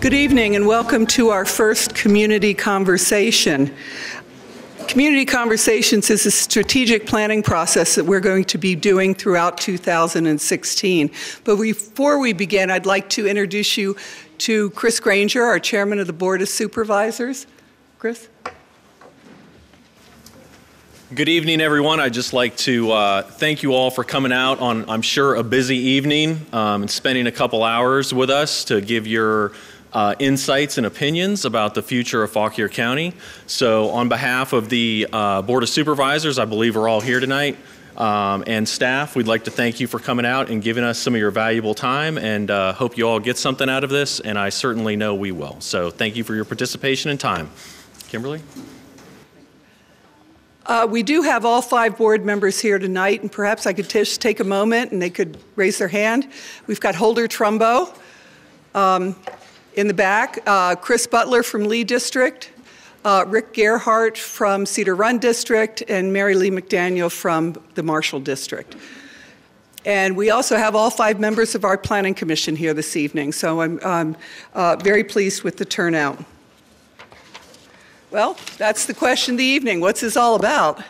Good evening and welcome to our first community conversation. Community Conversations is a strategic planning process that we're going to be doing throughout 2016. But before we begin, I'd like to introduce you to Chris Granger, our chairman of the Board of Supervisors. Chris? Good evening, everyone. I'd just like to thank you all for coming out on, I'm sure, a busy evening and spending a couple hours with us to give your insights and opinions about the future of Fauquier County. So on behalf of the Board of Supervisors, I believe we're all here tonight, and staff, we'd like to thank you for coming out and giving us some of your valuable time, and hope you all get something out of this, and I certainly know we will. So thank you for your participation and time. Kimberly? We do have all 5 board members here tonight, and perhaps I could just take a moment and they could raise their hand. We've got Holder Trumbo in the back, Chris Butler from Lee District, Rick Gerhart from Cedar Run District, and Mary Lee McDaniel from the Marshall District. And we also have all 5 members of our Planning Commission here this evening, so I'm very pleased with the turnout. Well, that's the question of the evening. What's this all about?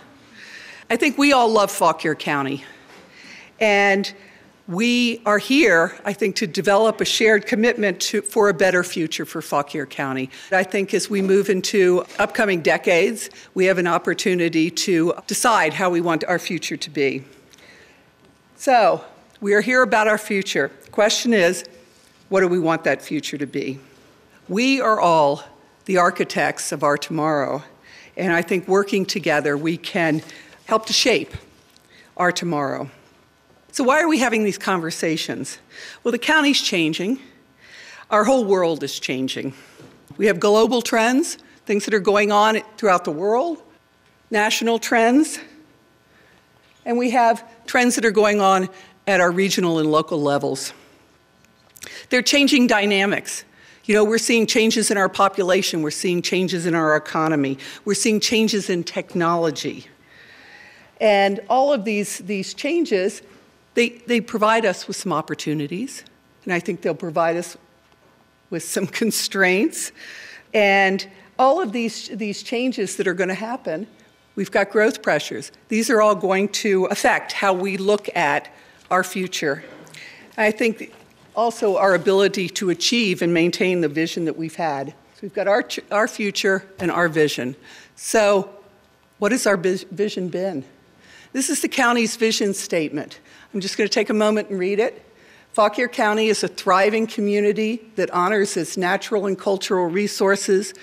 I think we all love Fauquier County. And we are here, I think, to develop a shared commitment for a better future for Fauquier County. I think as we move into upcoming decades, we have an opportunity to decide how we want our future to be. So, we are here about our future. The question is, what do we want that future to be? We are all the architects of our tomorrow, and I think working together we can help to shape our tomorrow. So why are we having these conversations? Well, the county's changing. Our whole world is changing. We have global trends, things that are going on throughout the world, national trends, and we have trends that are going on at our regional and local levels. They're changing dynamics. You know, we're seeing changes in our population, we're seeing changes in our economy, we're seeing changes in technology. And all of these changes, they provide us with some opportunities, and I think they'll provide us with some constraints. And all of these changes that are going to happen, we've got growth pressures. These are all going to affect how we look at our future. I think also our ability to achieve and maintain the vision that we've had. So we've got our future and our vision. So what has our vision been? This is the county's vision statement. I'm just going to take a moment and read it. Fauquier County is a thriving community that honors its natural and cultural resources,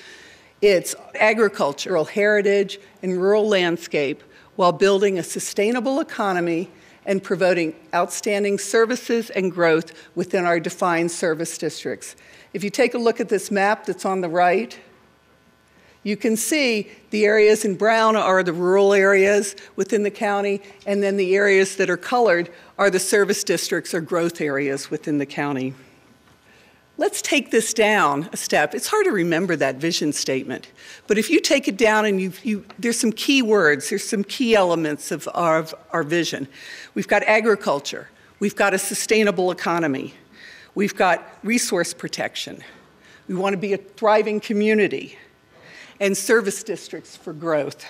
its agricultural heritage and rural landscape, while building a sustainable economy and promoting outstanding services and growth within our defined service districts. If you take a look at this map that's on the right, you can see the areas in brown are the rural areas within the county, and then the areas that are colored are the service districts or growth areas within the county. Let's take this down a step. It's hard to remember that vision statement, but if you take it down and there's some key words, there's some key elements of our vision. We've got agriculture, we've got a sustainable economy, we've got resource protection, we want to be a thriving community, and service districts for growth.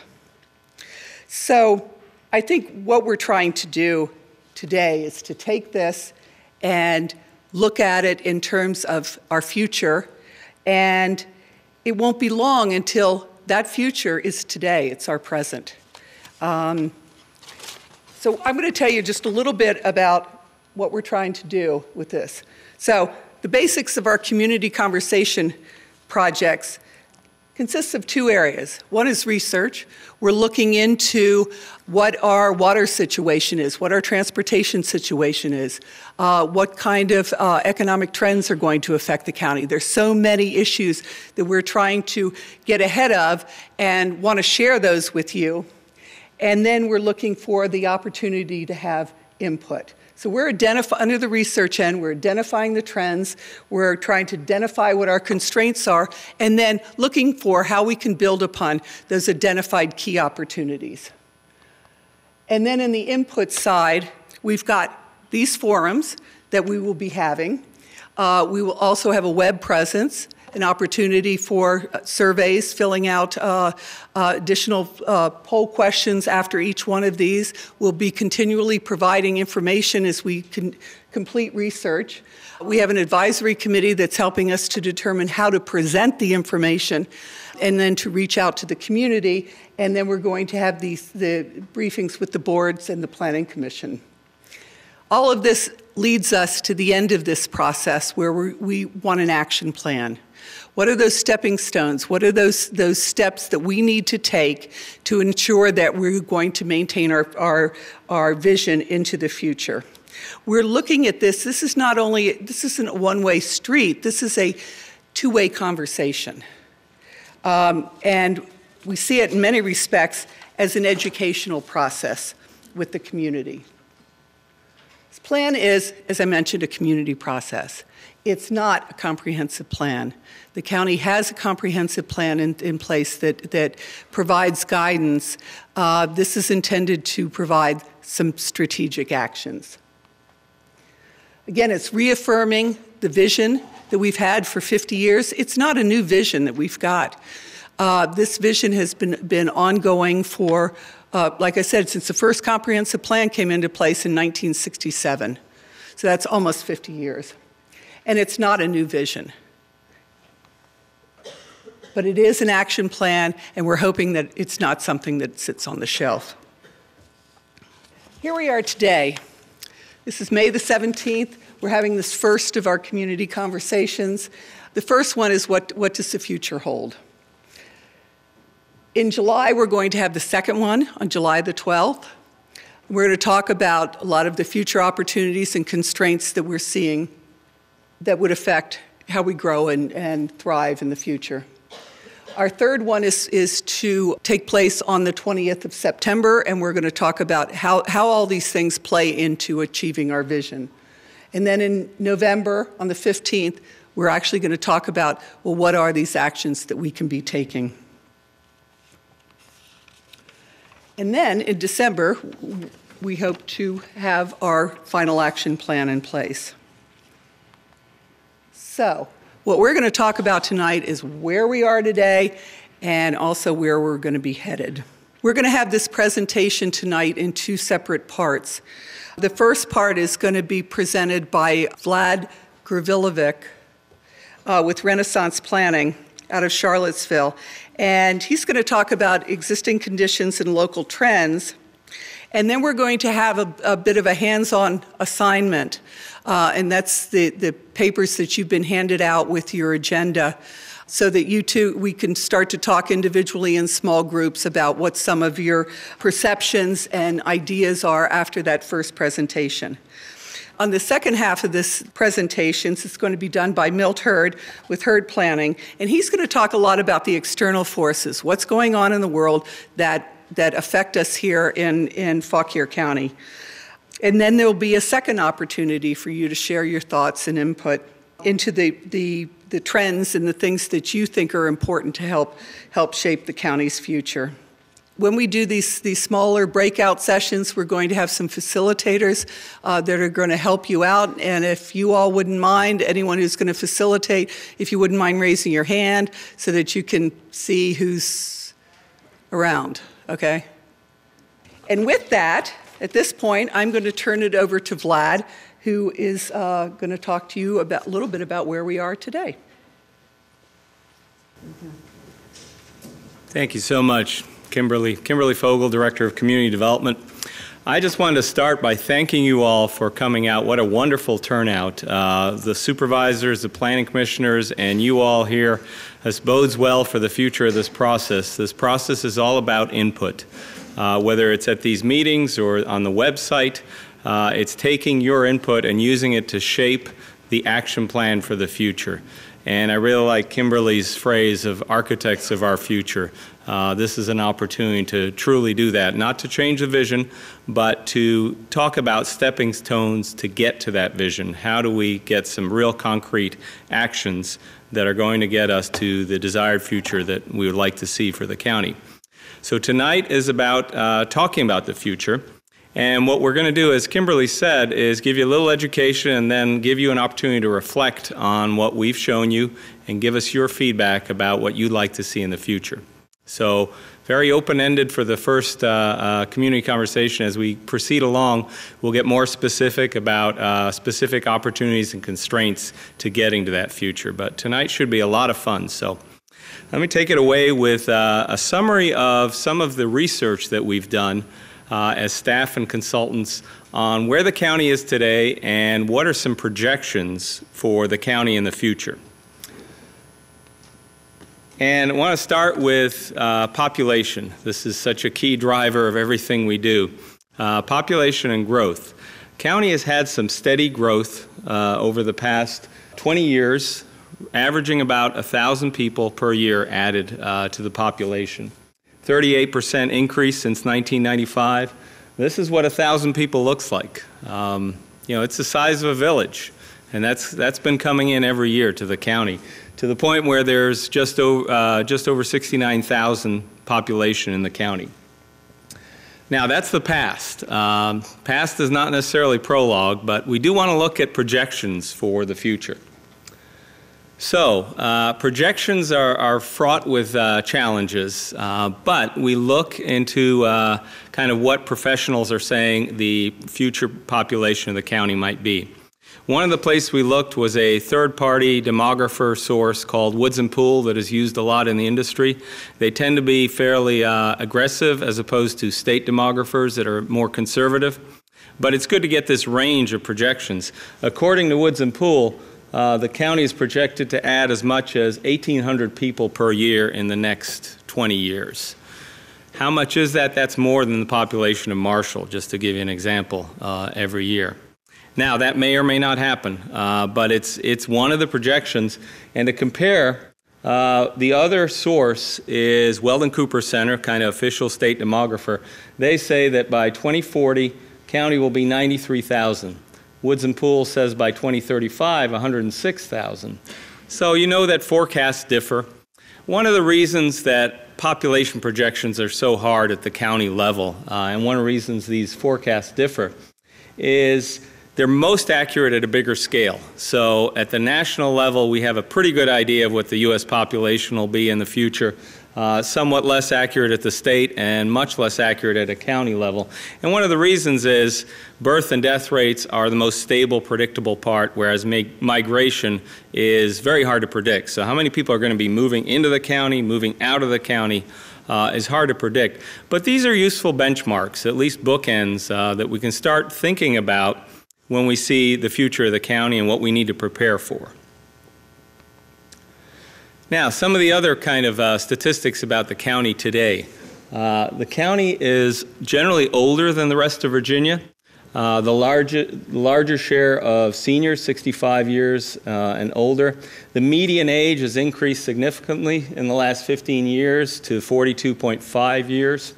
So I think what we're trying to do today is to take this and look at it in terms of our future, and it won't be long until that future is today. It's our present. So I'm going to tell you just a little bit about what we're trying to do with this. So the basics of our community conversation projects consists of 2 areas. One is research. We're looking into what our water situation is, what our transportation situation is, what kind of economic trends are going to affect the county. There's so many issues that we're trying to get ahead of and want to share those with you. And then we're looking for the opportunity to have input. So we're under the research end, we're identifying the trends, we're trying to identify what our constraints are, and then looking for how we can build upon those identified key opportunities. And then in the input side, we've got these forums that we will be having. We will also have a web presence, an opportunity for surveys, filling out additional poll questions after each one of these. We'll be continually providing information as we complete research. We have an advisory committee that's helping us to determine how to present the information and then to reach out to the community. And then we're going to have the briefings with the boards and the Planning Commission. All of this leads us to the end of this process where we want an action plan. What are those stepping stones? What are those steps that we need to take to ensure that we're going to maintain our vision into the future? We're looking at this. This isn't a one-way street. This is a two-way conversation. And we see it in many respects as an educational process with the community. This plan is, as I mentioned, a community process. It's not a comprehensive plan. The county has a comprehensive plan in place that provides guidance. This is intended to provide some strategic actions. Again, it's reaffirming the vision that we've had for 50 years. It's not a new vision that we've got. This vision has been ongoing for, like I said, since the first comprehensive plan came into place in 1967. So that's almost 50 years. And it's not a new vision. But it is an action plan, and we're hoping that it's not something that sits on the shelf. Here we are today. This is May the 17th. We're having this first of our community conversations. The first one is what does the future hold? In July, we're going to have the second one on July the 12th. We're going to talk about a lot of the future opportunities and constraints that we're seeing that would affect how we grow and thrive in the future. Our third one is to take place on the 20th of September, and we're going to talk about how all these things play into achieving our vision. And then in November, on the 15th, we're actually going to talk about, well, what are these actions that we can be taking? And then in December, we hope to have our final action plan in place. So, what we're going to talk about tonight is where we are today and also where we're going to be headed. We're going to have this presentation tonight in two separate parts. The first part is going to be presented by Vlad Gravilovic with Renaissance Planning out of Charlottesville. And he's going to talk about existing conditions and local trends. And then we're going to have a bit of a hands-on assignment. And that's the papers that you've been handed out with your agenda, so that we can start to talk individually in small groups about what some of your perceptions and ideas are after that first presentation. On the second half of this presentation, it's going to be done by Milt Hurd with Hurd Planning, and he's going to talk a lot about the external forces, what's going on in the world that affect us here in Fauquier County. And then there'll be a second opportunity for you to share your thoughts and input into the trends and the things that you think are important to help shape the county's future. When we do these smaller breakout sessions, we're going to have some facilitators that are going to help you out. And if you all wouldn't mind, anyone who's going to facilitate, if you wouldn't mind raising your hand so that you can see who's around, okay? And with that, at this point, I'm going to turn it over to Vlad, who is going to talk to you a little bit about where we are today. Thank you so much, Kimberly. Kimberly Fogel, Director of Community Development. I just wanted to start by thanking you all for coming out. What a wonderful turnout. The supervisors, the planning commissioners, and you all here. This bodes well for the future of this process. This process is all about input. Whether it's at these meetings or on the website, it's taking your input and using it to shape the action plan for the future. And I really like Kimberly's phrase of architects of our future. This is an opportunity to truly do that, not to change the vision, but to talk about stepping stones to get to that vision. How do we get some real concrete actions that are going to get us to the desired future that we would like to see for the county? So tonight is about talking about the future. And what we're going to do, as Kimberly said, is give you a little education and then give you an opportunity to reflect on what we've shown you and give us your feedback about what you'd like to see in the future. So very open-ended for the first community conversation. As we proceed along, we'll get more specific about specific opportunities and constraints to getting to that future. But tonight should be a lot of fun. So let me take it away with a summary of some of the research that we've done as staff and consultants on where the county is today and what are some projections for the county in the future. And I want to start with population. This is such a key driver of everything we do. Population and growth. County has had some steady growth over the past 20 years, averaging about 1,000 people per year added to the population. 38% increase since 1995. This is what 1,000 people looks like. It's the size of a village, and that's been coming in every year to the county, to the point where there's just over 69,000 population in the county. Now, that's the past. Past is not necessarily prologue, but we do want to look at projections for the future. So, projections are fraught with challenges, but we look into kind of what professionals are saying the future population of the county might be. One of the places we looked was a third-party demographer source called Woods & Pool that is used a lot in the industry. They tend to be fairly aggressive as opposed to state demographers that are more conservative. But it's good to get this range of projections. According to Woods & Pool, the county is projected to add as much as 1,800 people per year in the next 20 years. How much is that? That's more than the population of Marshall, just to give you an example, every year. Now, that may or may not happen, but it's one of the projections. And to compare, the other source is Weldon Cooper Center, kind of official state demographer. They say that by 2040, county will be 93,000. Woods & Pool says by 2035, 106,000. So you know that forecasts differ. One of the reasons that population projections are so hard at the county level, and one of the reasons these forecasts differ, is they're most accurate at a bigger scale. So at the national level, we have a pretty good idea of what the U.S. population will be in the future. Somewhat less accurate at the state and much less accurate at a county level. And one of the reasons is birth and death rates are the most stable, predictable part, whereas migration is very hard to predict. So how many people are going to be moving into the county, moving out of the county, is hard to predict. But these are useful benchmarks, at least bookends, that we can start thinking about when we see the future of the county and what we need to prepare for. Now, some of the other kind of statistics about the county today. The county is generally older than the rest of Virginia. The larger share of seniors, 65 years and older. The median age has increased significantly in the last 15 years to 42.5 years.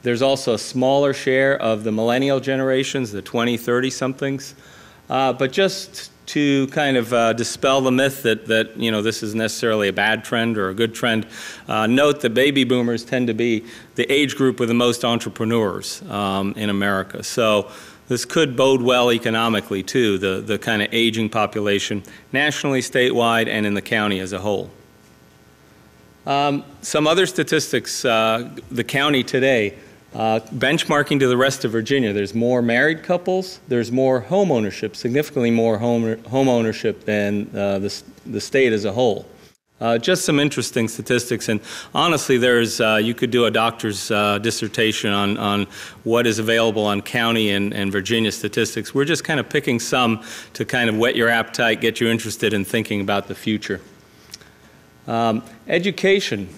There's also a smaller share of the millennial generations, the 20, 30-somethings. But just to kind of dispel the myth that this is necessarily a bad trend or a good trend, note that baby boomers tend to be the age group with the most entrepreneurs in America. So this could bode well economically, too, the kind of aging population, nationally, statewide, and in the county as a whole. Some other statistics, the county today, benchmarking to the rest of Virginia, there's more married couples, there's more home ownership, significantly more home ownership than the state as a whole. Just some interesting statistics, and honestly, you could do a doctor's dissertation on what is available on county and Virginia statistics. We're just kind of picking some to kind of whet your appetite, get you interested in thinking about the future. Education.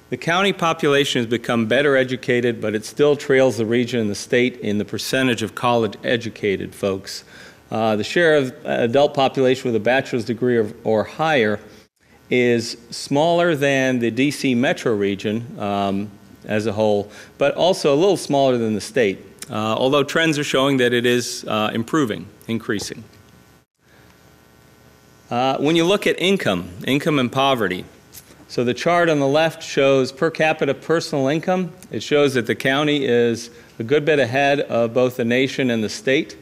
The county population has become better educated, but it still trails the region and the state in the percentage of college-educated folks. The share of adult population with a bachelor's degree or higher is smaller than the D.C. metro region as a whole, but also a little smaller than the state, although trends are showing that it is increasing. When you look at income and poverty, so the chart on the left shows per capita personal income. It shows that the county is a good bit ahead of both the nation and the state,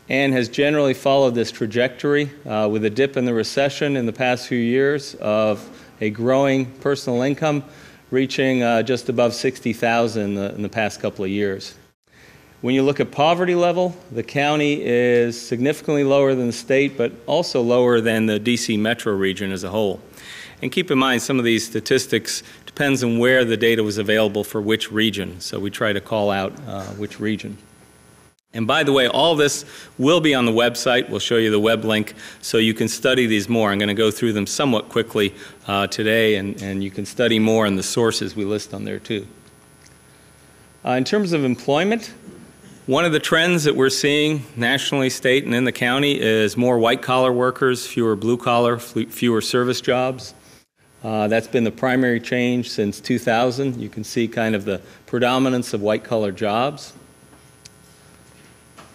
and has generally followed this trajectory with a dip in the recession in the past few years of a growing personal income reaching just above $60,000 in the past couple of years. When you look at poverty level, the county is significantly lower than the state, but also lower than the DC metro region as a whole. And keep in mind, some of these statistics depends on where the data was available for which region, so we try to call out which region. And by the way, all this will be on the website. We'll show you the web link so you can study these more. I'm going to go through them somewhat quickly today, and you can study more in the sources we list on there too. In terms of employment, one of the trends that we're seeing nationally, state, and in the county is more white-collar workers, fewer blue-collar, fewer service jobs. That's been the primary change since 2000. You can see kind of the predominance of white-collar jobs.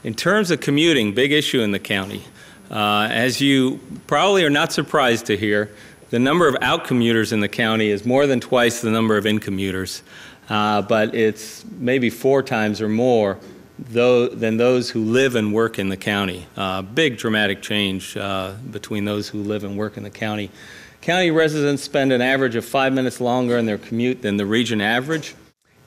In terms of commuting, big issue in the county. As you probably are not surprised to hear, the number of out-commuters in the county is more than twice the number of in-commuters, but it's maybe 4 times or more than those who live and work in the county. Big dramatic change between those who live and work in the county. County residents spend an average of 5 minutes longer in their commute than the region average.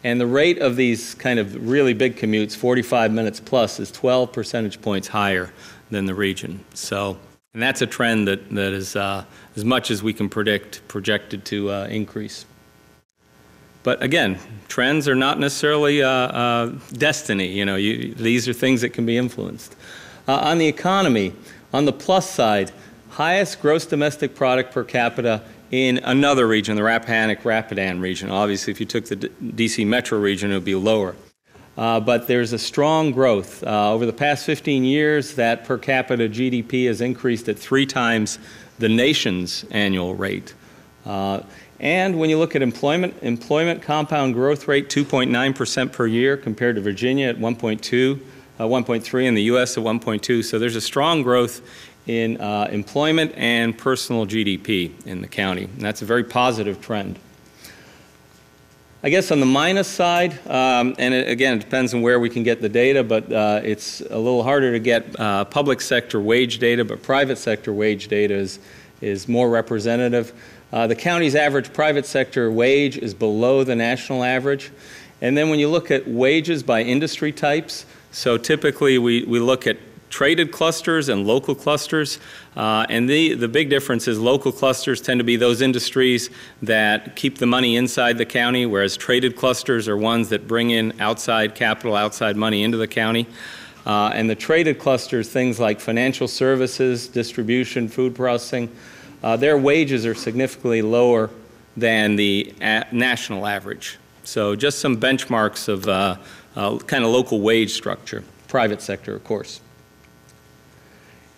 And the rate of these kind of really big commutes, 45 minutes plus, is 12 percentage points higher than the region. So, and that's a trend that is, as much as we can predict, projected to increase. But again, trends are not necessarily destiny. You know, these are things that can be influenced. On the economy, on the plus side, highest gross domestic product per capita in another region, the Rappahannock-Rapidan region. Obviously, if you took the DC metro region, it would be lower. But there's a strong growth. Over the past 15 years, that per capita GDP has increased at 3 times the nation's annual rate. And when you look at employment compound growth rate, 2.9% per year compared to Virginia at 1.3, in the U.S. at 1.2. So there's a strong growth in employment and personal GDP in the county. And that's a very positive trend. I guess on the minus side, and again, it depends on where we can get the data, but it's a little harder to get public sector wage data, but private sector wage data is more representative. The county's average private sector wage is below the national average. And then when you look at wages by industry types, so typically we look at traded clusters and local clusters, and the big difference is local clusters tend to be those industries that keep the money inside the county, whereas traded clusters are ones that bring in outside capital, outside money into the county. And the traded clusters, things like financial services, distribution, food processing, their wages are significantly lower than the national average. So just some benchmarks of kind of local wage structure, private sector, of course.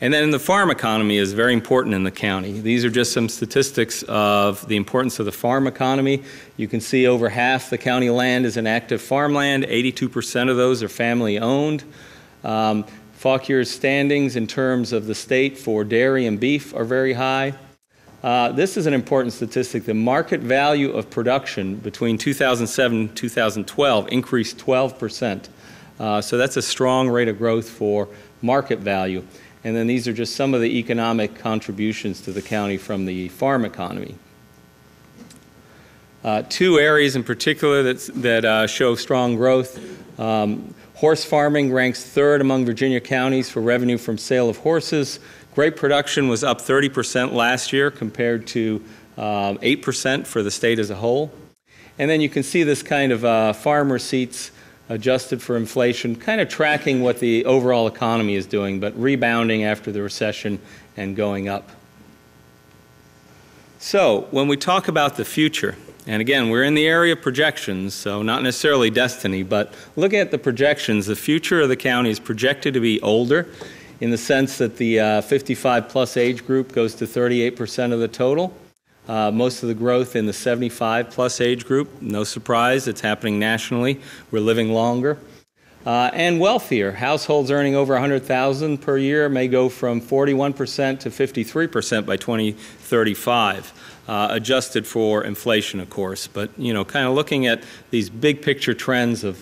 And then the farm economy is very important in the county. These are just some statistics of the importance of the farm economy. You can see over half the county land is an active farmland. 82% of those are family owned. Fauquier's standings in terms of the state for dairy and beef are very high. This is an important statistic. The market value of production between 2007 and 2012 increased 12%. So that's a strong rate of growth for market value. And then these are just some of the economic contributions to the county from the farm economy. 2 areas in particular that show strong growth. Horse farming ranks 3rd among Virginia counties for revenue from sale of horses. Grape production was up 30% last year compared to 8% for the state as a whole. And then you can see this kind of farm receipts adjusted for inflation, kind of tracking what the overall economy is doing, but rebounding after the recession and going up. So when we talk about the future, and again, we're in the area of projections, so not necessarily destiny, but looking at the projections, the future of the county is projected to be older in the sense that the 55-plus age group goes to 38% of the total. Most of the growth in the 75-plus age group, no surprise, it's happening nationally. We're living longer. And wealthier. Households earning over $100,000 per year may go from 41% to 53% by 2035, adjusted for inflation, of course. But, you know, kind of looking at these big picture trends of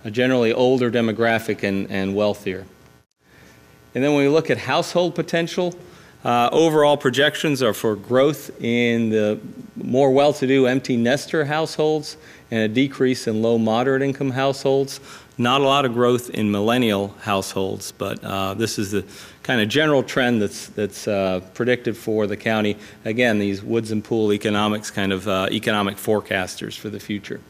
a generally older demographic and wealthier. And then when we look at household potential, overall projections are for growth in the more well-to-do empty nester households and a decrease in low moderate income households. Not a lot of growth in millennial households, but this is the kind of general trend that's predicted for the county. Again, these Woods and Pool economics kind of economic forecasters for the future.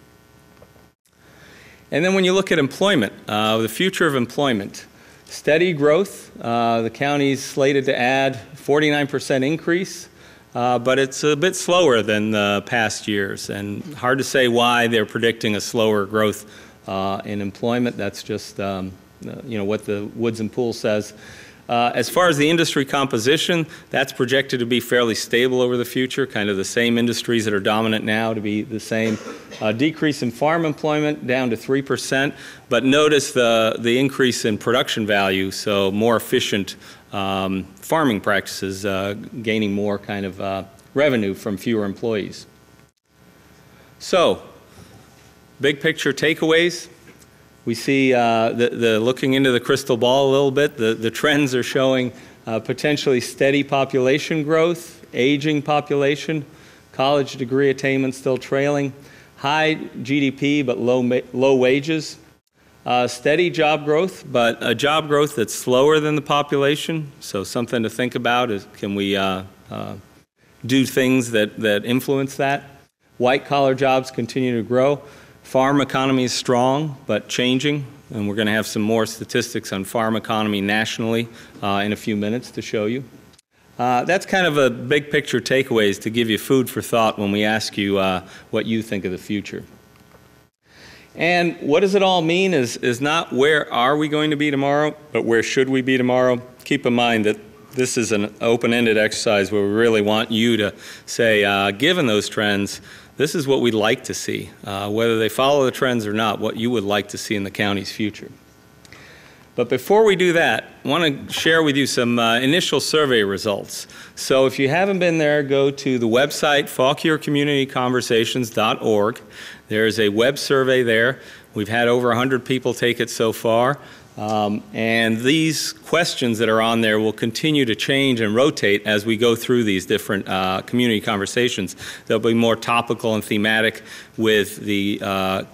And then when you look at employment, the future of employment, steady growth. The county's slated to add 49% increase, but it's a bit slower than the past years, and hard to say why they're predicting a slower growth in employment. That's just what the Woods and Pool says. As far as the industry composition, that's projected to be fairly stable over the future, kind of the same industries that are dominant now to be the same. Decrease in farm employment down to 3%, but notice the increase in production value, so more efficient farming practices, gaining more kind of revenue from fewer employees. So, big picture takeaways. We see looking into the crystal ball a little bit, the trends are showing potentially steady population growth, aging population, college degree attainment still trailing, high GDP but low wages, steady job growth, but a job growth that's slower than the population. So something to think about is, can we do things that influence that? White collar jobs continue to grow. Farm economy is strong, but changing, and we're going to have some more statistics on farm economy nationally in a few minutes to show you. That's kind of a big picture takeaways to give you food for thought when we ask you what you think of the future. And what does it all mean is not where are we going to be tomorrow, but where should we be tomorrow. Keep in mind that this is an open-ended exercise where we really want you to say, given those trends, this is what we'd like to see, whether they follow the trends or not, what you would like to see in the county's future. But before we do that, I want to share with you some initial survey results. So if you haven't been there, go to the website, FauquierCommunityConversations.org. There's a web survey there. We've had over 100 people take it so far. And these questions that are on there will continue to change and rotate as we go through these different community conversations. They'll be more topical and thematic with the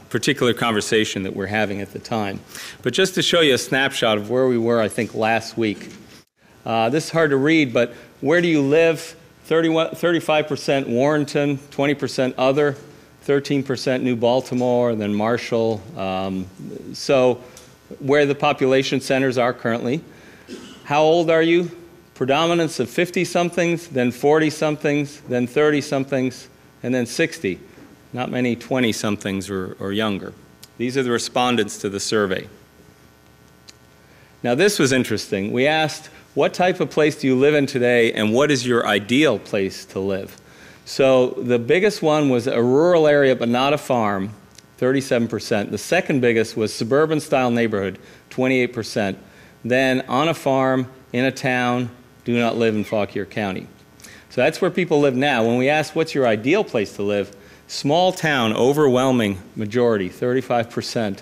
particular conversation that we're having at the time. But just to show you a snapshot of where we were, I think, last week. This is hard to read, but where do you live? 35% Warrenton, 20% other, 13% New Baltimore, then Marshall. So where the population centers are currently. How old are you? Predominance of 50-somethings, then 40-somethings, then 30-somethings, and then 60. Not many 20-somethings or younger. These are the respondents to the survey. Now this was interesting. We asked, what type of place do you live in today, and what is your ideal place to live? So the biggest one was a rural area but not a farm, 37%. The second biggest was suburban-style neighborhood, 28%. Then on a farm, in a town, do not live in Fauquier County. So that's where people live now. When we asked what's your ideal place to live, small town, overwhelming majority, 35%.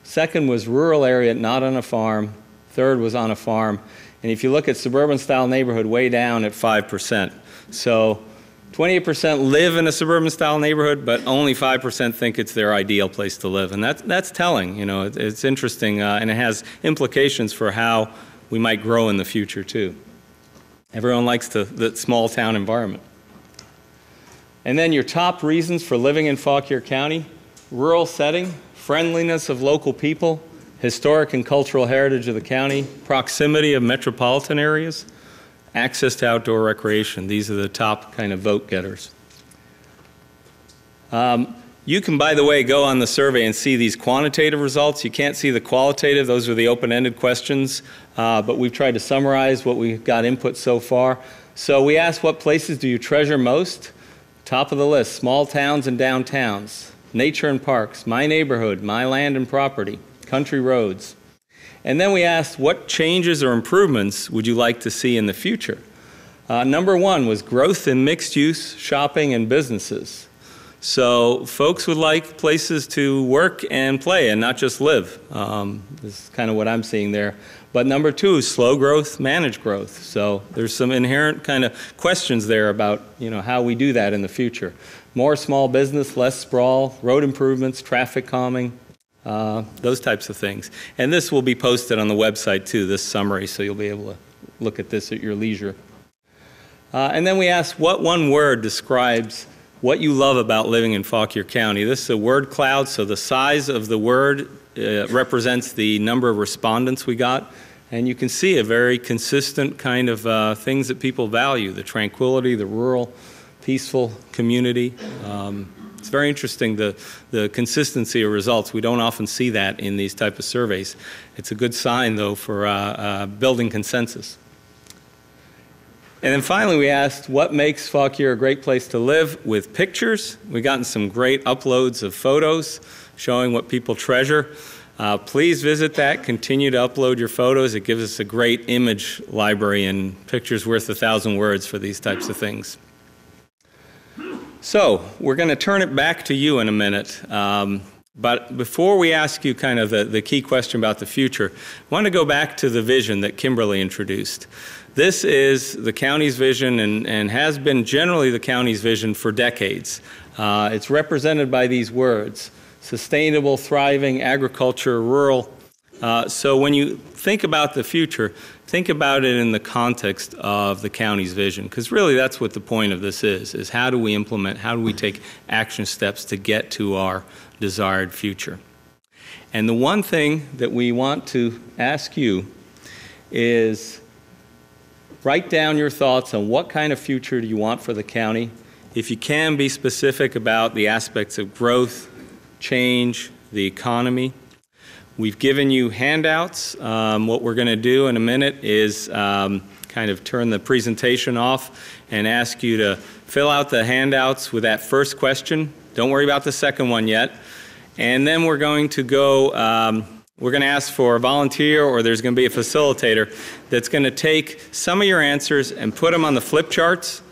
Second was rural area, not on a farm. Third was on a farm. And if you look at suburban-style neighborhood, way down at 5%. So 28% live in a suburban-style neighborhood, but only 5% think it's their ideal place to live. And that's telling. You know, it's interesting, and it has implications for how we might grow in the future, too. Everyone likes the small-town environment. And then your top reasons for living in Fauquier County: rural setting, friendliness of local people, historic and cultural heritage of the county, proximity of metropolitan areas, access to outdoor recreation. These are the top kind of vote getters. You can, by the way, go on the survey and see these quantitative results. You can't see the qualitative. Those are the open-ended questions. But we've tried to summarize what we've got input so far. So we asked, what places do you treasure most? Top of the list, small towns and downtowns, nature and parks, my neighborhood, my land and property, country roads. And then we asked, what changes or improvements would you like to see in the future? Number one was growth in mixed-use shopping and businesses. So folks would like places to work and play and not just live. This is kind of what I'm seeing there. But number two, slow growth, managed growth. So there's some inherent kind of questions there about, how we do that in the future. More small business, less sprawl, road improvements, traffic calming, those types of things. And this will be posted on the website too, this summary, so you'll be able to look at this at your leisure. And then we asked, what one word describes what you love about living in Fauquier County? This is a word cloud, so the size of the word represents the number of respondents we got. And you can see a very consistent kind of things that people value, the tranquility, the rural, peaceful community. It's very interesting, the consistency of results. We don't often see that in these type of surveys. It's a good sign, though, for building consensus. And then finally, we asked, what makes Fauquier a great place to live? With pictures. We've gotten some great uploads of photos showing what people treasure. Please visit that. Continue to upload your photos. It gives us a great image library, and pictures worth 1,000 words for these types of things. So we're going to turn it back to you in a minute. But before we ask you kind of the key question about the future, I want to go back to the vision that Kimberly introduced. This is the county's vision and has been generally the county's vision for decades. It's represented by these words: sustainable, thriving, agriculture, rural. So when you think about the future, think about it in the context of the county's vision, because really that's what the point of this is how do we implement, how do we take action steps to get to our desired future. And the one thing that we want to ask you is write down your thoughts on what kind of future do you want for the county. If you can, be specific about the aspects of growth, change, the economy. We've given you handouts. What we're going to do in a minute is kind of turn the presentation off and ask you to fill out the handouts with that first question. Don't worry about the second one yet. And then we're going to go, we're going to ask for a volunteer, or there's going to be a facilitator that's going to take some of your answers and put them on the flip charts.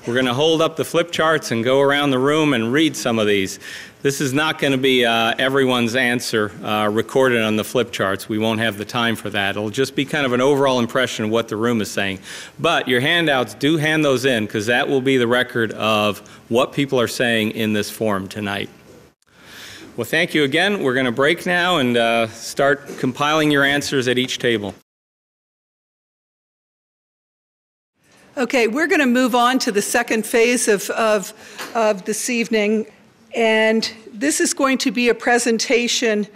We're going to hold up the flip charts and go around the room and read some of these. This is not going to be everyone's answer recorded on the flip charts. We won't have the time for that. It'll just be kind of an overall impression of what the room is saying. But your handouts, do hand those in, because that will be the record of what people are saying in this forum tonight. Well, thank you again. We're going to break now and start compiling your answers at each table. Okay, we're going to move on to the second phase of this evening, and this is going to be a presentation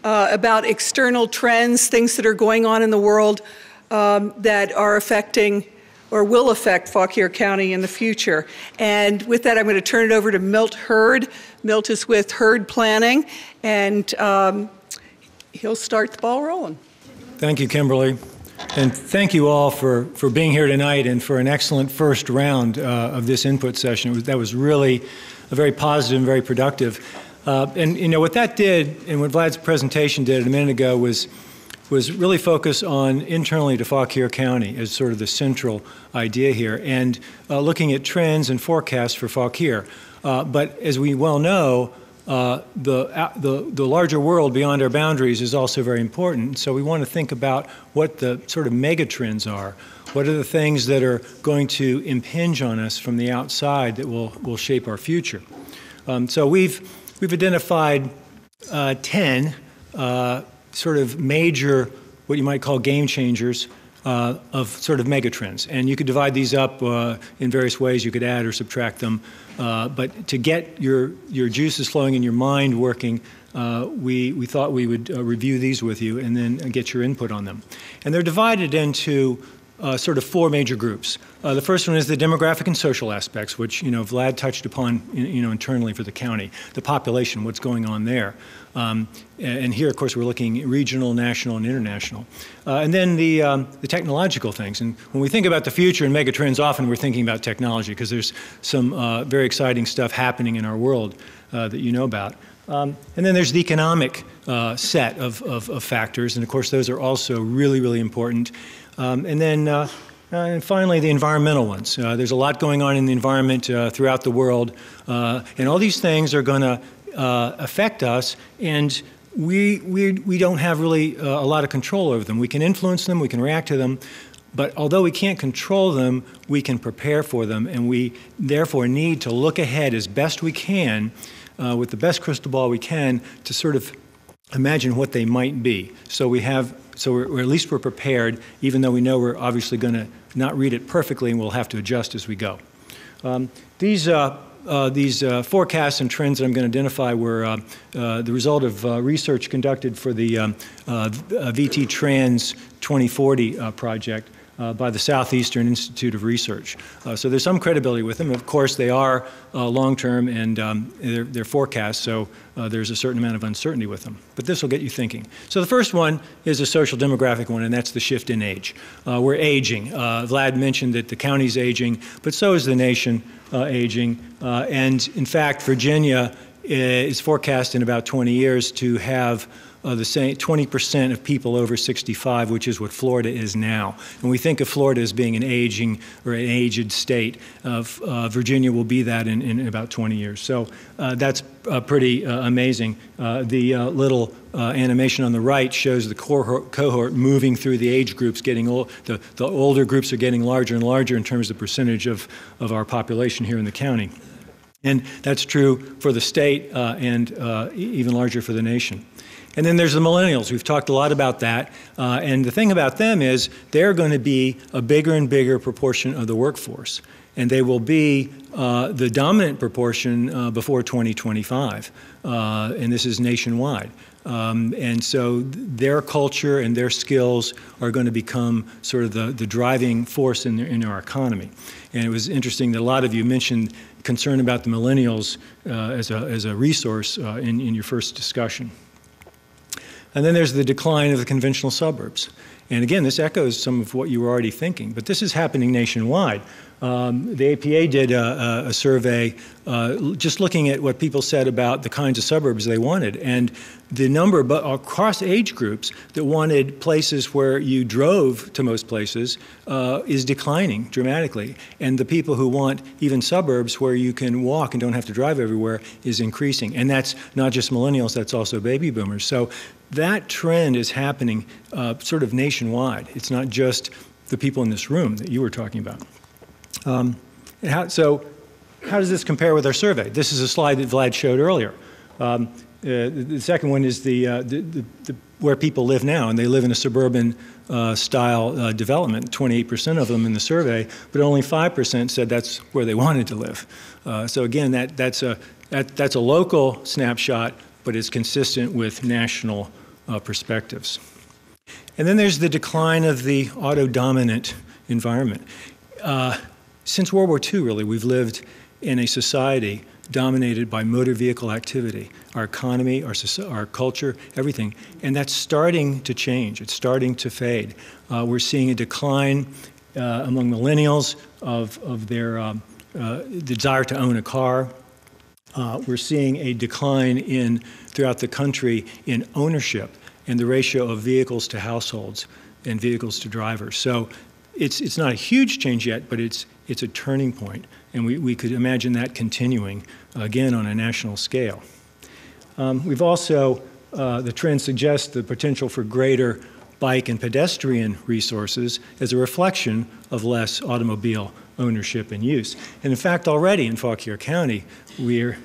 about external trends, things that are going on in the world that are affecting or will affect Fauquier County in the future. And with that, I'm going to turn it over to Milt Hurd. Milt is with Hurd Planning, and he'll start the ball rolling. Thank you, Kimberly. And thank you all for being here tonight and for an excellent first round of this input session. That was really a very positive and very productive. And what that did, and what Vlad's presentation did a minute ago, was really focus on internally to Fauquier County as sort of the central idea here, and looking at trends and forecasts for Fauquier. But as we well know, the larger world beyond our boundaries is also very important. So we want to think about what the sort of mega trends are. What are the things that are going to impinge on us from the outside that will shape our future? So we've identified 10 sort of major, what you might call game changers of sort of megatrends. And you could divide these up in various ways. You could add or subtract them. But to get your juices flowing and your mind working, we thought we would review these with you and then get your input on them. And they're divided into sort of four major groups. The first one is the demographic and social aspects, which Vlad touched upon internally for the county, the population, what's going on there. And here, of course, we're looking regional, national, and international. And then the technological things. And when we think about the future and megatrends, often we're thinking about technology because there's some very exciting stuff happening in our world that you know about. And then there's the economic set of factors, and of course those are also really, really important. And then And finally, the environmental ones. There's a lot going on in the environment throughout the world, and all these things are going to affect us, and we don't have really a lot of control over them. We can influence them, we can react to them, but although we can't control them, we can prepare for them, and we therefore need to look ahead as best we can with the best crystal ball we can to sort of imagine what they might be. So we're at least we're prepared, even though we know we're obviously going to not read it perfectly, and we'll have to adjust as we go. These forecasts and trends that I'm going to identify were the result of research conducted for the VT Trans 2040 project by the Southeastern Institute of Research. So there's some credibility with them. Of course, they are long-term, and they're forecasts, so there's a certain amount of uncertainty with them. But this will get you thinking. So the first one is a social demographic one, and that's the shift in age. We're aging. Vlad mentioned that the county's aging, but so is the nation aging. And in fact, Virginia is forecast in about 20 years to have the same 20% of people over 65, which is what Florida is now. And we think of Florida as being an aging or an aged state. Virginia will be that in about 20 years. So that's pretty amazing. The little animation on the right shows the cohort moving through the age groups, getting the older groups are getting larger and larger in terms of percentage of our population here in the county. And that's true for the state and even larger for the nation. And then there's the millennials. We've talked a lot about that. And the thing about them is they're going to be a bigger and bigger proportion of the workforce. And they will be the dominant proportion before 2025. And this is nationwide. And so their culture and their skills are going to become sort of the driving force in our economy. And it was interesting that a lot of you mentioned concern about the millennials as a resource in your first discussion. And then there's the decline of the conventional suburbs. And again, this echoes some of what you were already thinking, but this is happening nationwide. The APA did a survey just looking at what people said about the kinds of suburbs they wanted. And the number across age groups that wanted places where you drove to most places is declining dramatically. And the people who want even suburbs where you can walk and don't have to drive everywhere is increasing. And that's not just millennials, that's also baby boomers. So that trend is happening sort of nationwide. It's not just the people in this room that you were talking about. So how does this compare with our survey? This is a slide that Vlad showed earlier. The second one is where people live now, and they live in a suburban style development, 28% of them in the survey, but only 5% said that's where they wanted to live. So again, that's a local snapshot, but it's consistent with national perspectives. And then there's the decline of the auto-dominant environment. Since World War II, really, we've lived in a society dominated by motor vehicle activity, our economy, our culture, everything. And that's starting to change. It's starting to fade. We're seeing a decline among millennials of their desire to own a car. We're seeing a decline throughout the country in ownership and the ratio of vehicles to households and vehicles to drivers. So it's not a huge change yet, but it's a turning point, and we could imagine that continuing, again, on a national scale. We've also, the trend suggests the potential for greater bike and pedestrian resources as a reflection of less automobile ownership and use. And in fact, already in Fauquier County, we're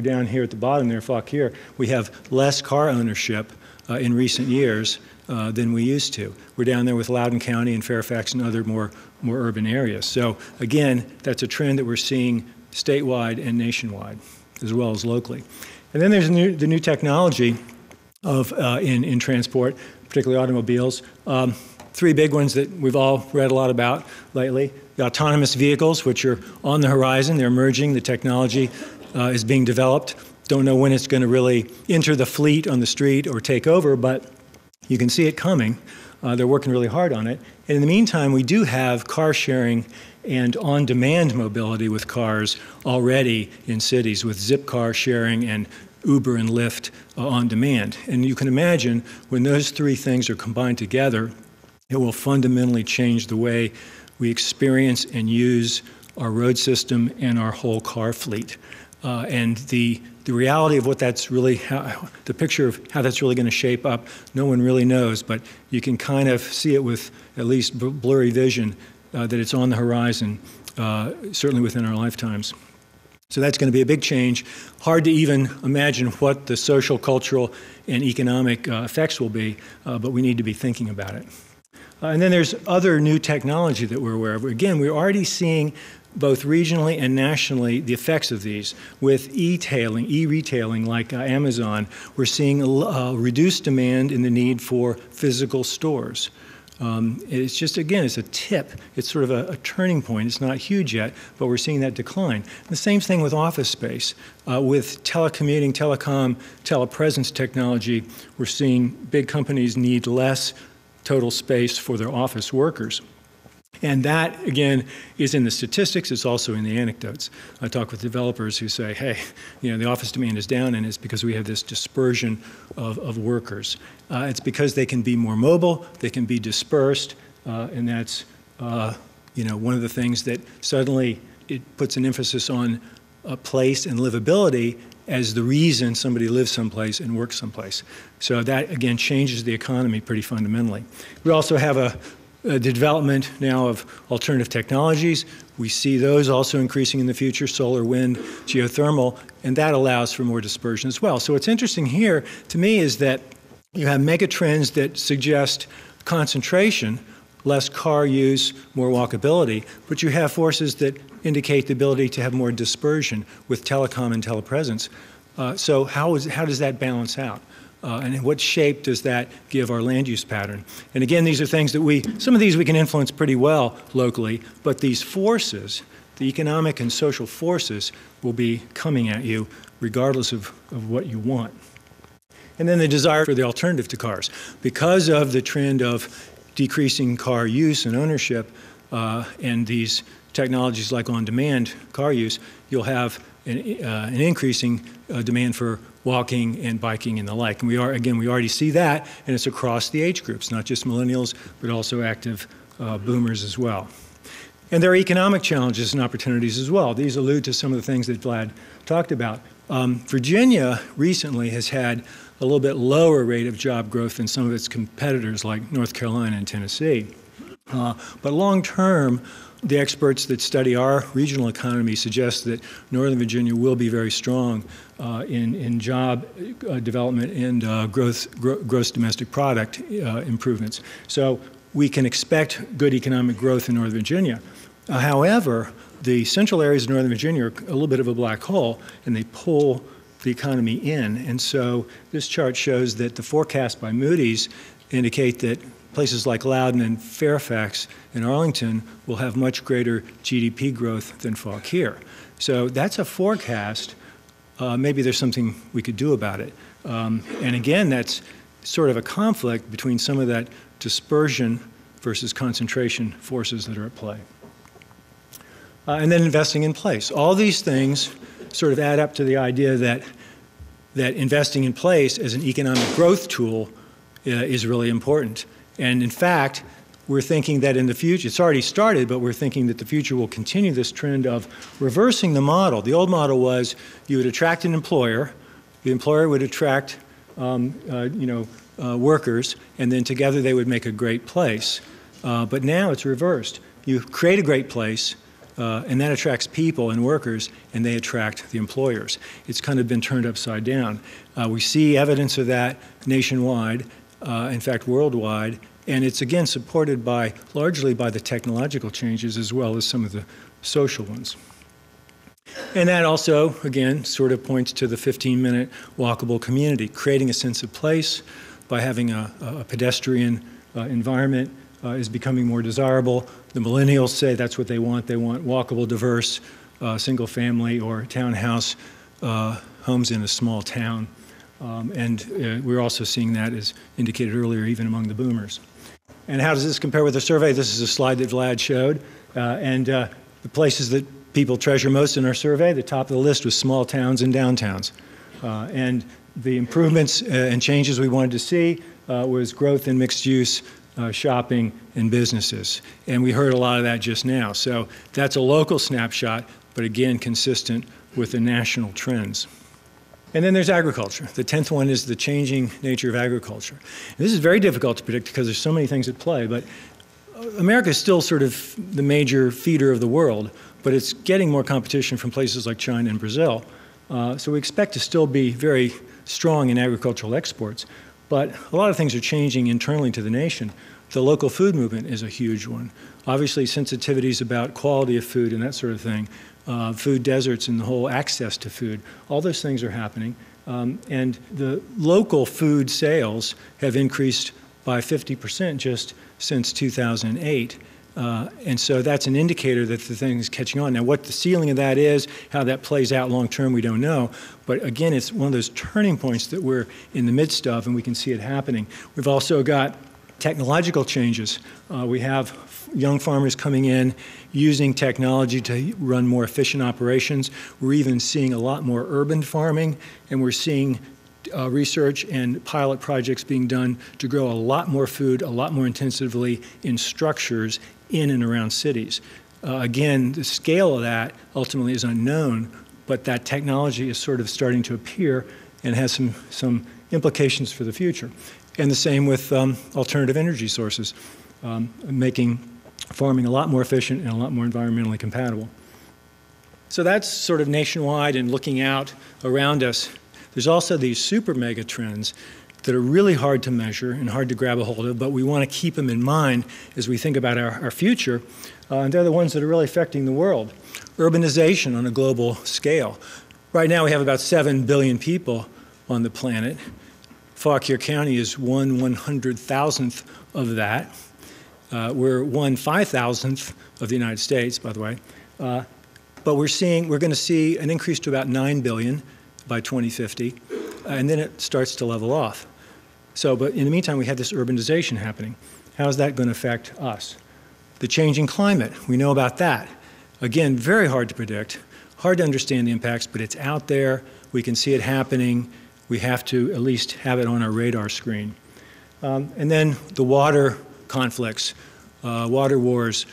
down here at the bottom there, Fauquier, we have less car ownership in recent years than we used to. We're down there with Loudoun County and Fairfax and other more urban areas. So again, that's a trend that we're seeing statewide and nationwide, as well as locally. And then there's the new technology in transport, particularly automobiles. Three big ones that we've all read a lot about lately. The autonomous vehicles, which are on the horizon, they're emerging, the technology is being developed. Don't know when it's going to really enter the fleet on the street or take over, but you can see it coming. They're working really hard on it. And in the meantime, we do have car sharing and on-demand mobility with cars already in cities with Zipcar sharing and Uber and Lyft on demand. And you can imagine when those three things are combined together, it will fundamentally change the way we experience and use our road system and our whole car fleet. And the reality of what that's really, the picture of how that's really going to shape up, no one really knows, but you can kind of see it with at least blurry vision that it's on the horizon, certainly within our lifetimes. So that's going to be a big change. Hard to even imagine what the social, cultural, and economic effects will be, but we need to be thinking about it. And then there's other new technology that we're aware of. Again, we're already seeing both regionally and nationally the effects of these. With e-retailing like Amazon, we're seeing a reduced demand in the need for physical stores. It's just, again, it's a tip. It's sort of a turning point. It's not huge yet, but we're seeing that decline. The same thing with office space. With telecommuting, telecom, telepresence technology, we're seeing big companies need less total space for their office workers. And that, again, is in the statistics. It's also in the anecdotes. I talk with developers who say, hey, the office demand is down, and it's because we have this dispersion of workers. It's because they can be more mobile, they can be dispersed, and that's one of the things that suddenly it puts an emphasis on place and livability as the reason somebody lives someplace and works someplace. So that, again, changes the economy pretty fundamentally. We also have the development now of alternative technologies. We see those also increasing in the future, solar, wind, geothermal, and that allows for more dispersion as well. So what's interesting here to me is that you have mega trends that suggest concentration, less car use, more walkability, but you have forces that indicate the ability to have more dispersion with telecom and telepresence. So how does that balance out? And what shape does that give our land use pattern? And again, these are things that some of these we can influence pretty well locally, but these forces, the economic and social forces, will be coming at you regardless of what you want. And then the desire for the alternative to cars. Because of the trend of decreasing car use and ownership and these technologies like on-demand car use, you'll have an increasing demand for walking and biking and the like. And we already see that, and it's across the age groups, not just millennials, but also active boomers as well. And there are economic challenges and opportunities as well. These allude to some of the things that Vlad talked about. Virginia recently has had a little bit lower rate of job growth than some of its competitors like North Carolina and Tennessee. But long term, the experts that study our regional economy suggest that Northern Virginia will be very strong in job development and gross domestic product improvements. So we can expect good economic growth in Northern Virginia. However, the central areas of Northern Virginia are a little bit of a black hole, and they pull the economy in. And so this chart shows that the forecast by Moody's indicate that places like Loudoun and Fairfax and Arlington will have much greater GDP growth than Fauquier. So that's a forecast. Maybe there's something we could do about it. And again, that's sort of a conflict between some of that dispersion versus concentration forces that are at play. And then investing in place. All these things sort of add up to the idea that investing in place as an economic growth tool is really important. And in fact, we're thinking that in the future, it's already started, but we're thinking that the future will continue this trend of reversing the model. The old model was you would attract an employer, the employer would attract workers, and then together they would make a great place. But now it's reversed. You create a great place, and that attracts people and workers, and they attract the employers. It's kind of been turned upside down. We see evidence of that nationwide, in fact worldwide, and it's again supported largely by the technological changes as well as some of the social ones. And that also, again, sort of points to the 15-minute walkable community, creating a sense of place by having a pedestrian environment is becoming more desirable. The millennials say that's what they want. They want walkable, diverse, single-family or townhouse homes in a small town. And we're also seeing that, as indicated earlier, even among the boomers. And how does this compare with the survey? This is a slide that Vlad showed. The places that people treasure most in our survey, the top of the list was small towns and downtowns. And the improvements and changes we wanted to see was growth in mixed use, shopping, and businesses. And we heard a lot of that just now. So that's a local snapshot, but again, consistent with the national trends. And then there's agriculture. The 10th one is the changing nature of agriculture. And this is very difficult to predict because there's so many things at play, but America is still sort of the major feeder of the world, but it's getting more competition from places like China and Brazil. So we expect to still be very strong in agricultural exports, but a lot of things are changing internally to the nation. The local food movement is a huge one. Obviously, sensitivities about quality of food and that sort of thing, food deserts and the whole access to food, all those things are happening. And the local food sales have increased by 50% just since 2008. And so that's an indicator that the thing is catching on. Now, what the ceiling of that is, how that plays out long term, we don't know. But again, it's one of those turning points that we're in the midst of, and we can see it happening. We've also got technological changes. We have young farmers coming in, using technology to run more efficient operations. We're even seeing a lot more urban farming, and we're seeing research and pilot projects being done to grow a lot more food, a lot more intensively in structures in and around cities. Again, the scale of that ultimately is unknown, but that technology is sort of starting to appear and has some implications for the future. And the same with alternative energy sources, making farming a lot more efficient and a lot more environmentally compatible. So that's sort of nationwide and looking out around us. There's also these super mega trends that are really hard to measure and hard to grab a hold of, but we want to keep them in mind as we think about our future. And they're the ones that are really affecting the world. Urbanization on a global scale. Right now we have about 7 billion people on the planet. Fauquier County is 1/100,000th of that. We're 1/5,000th of the United States, by the way. But we're going to see an increase to about 9 billion by 2050, and then it starts to level off. So, but in the meantime, we have this urbanization happening. How is that going to affect us? The changing climate, we know about that. Again, very hard to predict, hard to understand the impacts, but it's out there. We can see it happening. We have to at least have it on our radar screen. And then the water conflicts, water wars,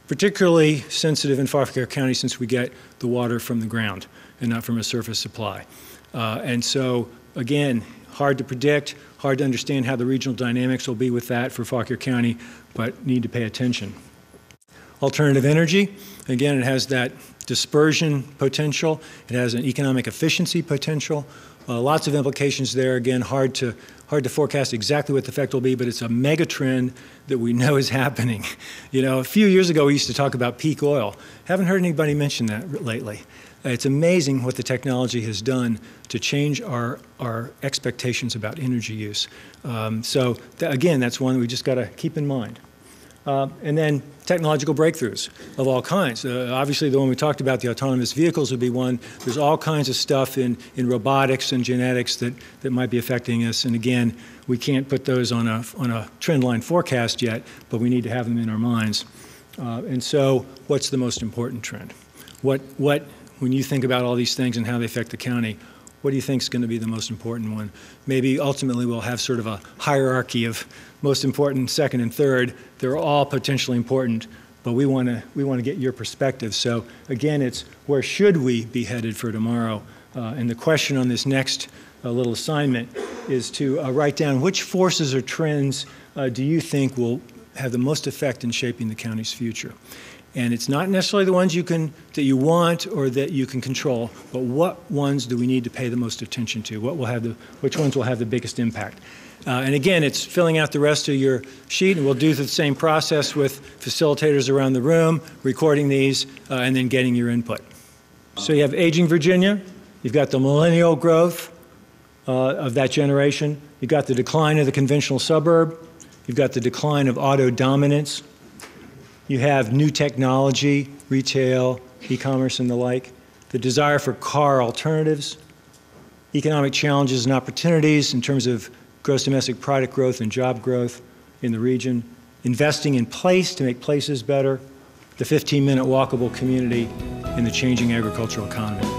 particularly sensitive in Fauquier County since we get the water from the ground and not from a surface supply. And so, again, hard to predict, hard to understand how the regional dynamics will be with that for Fauquier County, but need to pay attention. Alternative energy, again, it has that dispersion potential. It has an economic efficiency potential. Lots of implications there. Again, hard to forecast exactly what the effect will be, but it's a mega trend that we know is happening. You know, a few years ago, we used to talk about peak oil. Haven't heard anybody mention that lately. It's amazing what the technology has done to change our expectations about energy use. Again, that's one we just got to keep in mind. And then technological breakthroughs of all kinds. Obviously, the one we talked about, the autonomous vehicles, would be one. There's all kinds of stuff in robotics and genetics that might be affecting us. And again, we can't put those on a trend line forecast yet, but we need to have them in our minds. And so what's the most important trend? When you think about all these things and how they affect the county, what do you think is going to be the most important one? Maybe ultimately we'll have sort of a hierarchy of most important, second, and third. They're all potentially important, but we want to get your perspective. So again, it's where should we be headed for tomorrow? And the question on this next little assignment is to write down which forces or trends do you think will have the most effect in shaping the county's future. And it's not necessarily the ones that you want or that you can control, but what ones do we need to pay the most attention to? Which ones will have the biggest impact? And again, it's filling out the rest of your sheet, and we'll do the same process with facilitators around the room, recording these, and then getting your input. So you have aging Virginia, you've got the millennial growth of that generation, you've got the decline of the conventional suburb, you've got the decline of auto dominance, you have new technology, retail, e-commerce, and the like, the desire for car alternatives, economic challenges and opportunities in terms of gross domestic product growth and job growth in the region, investing in place to make places better, the 15-minute walkable community, and the changing agricultural economy.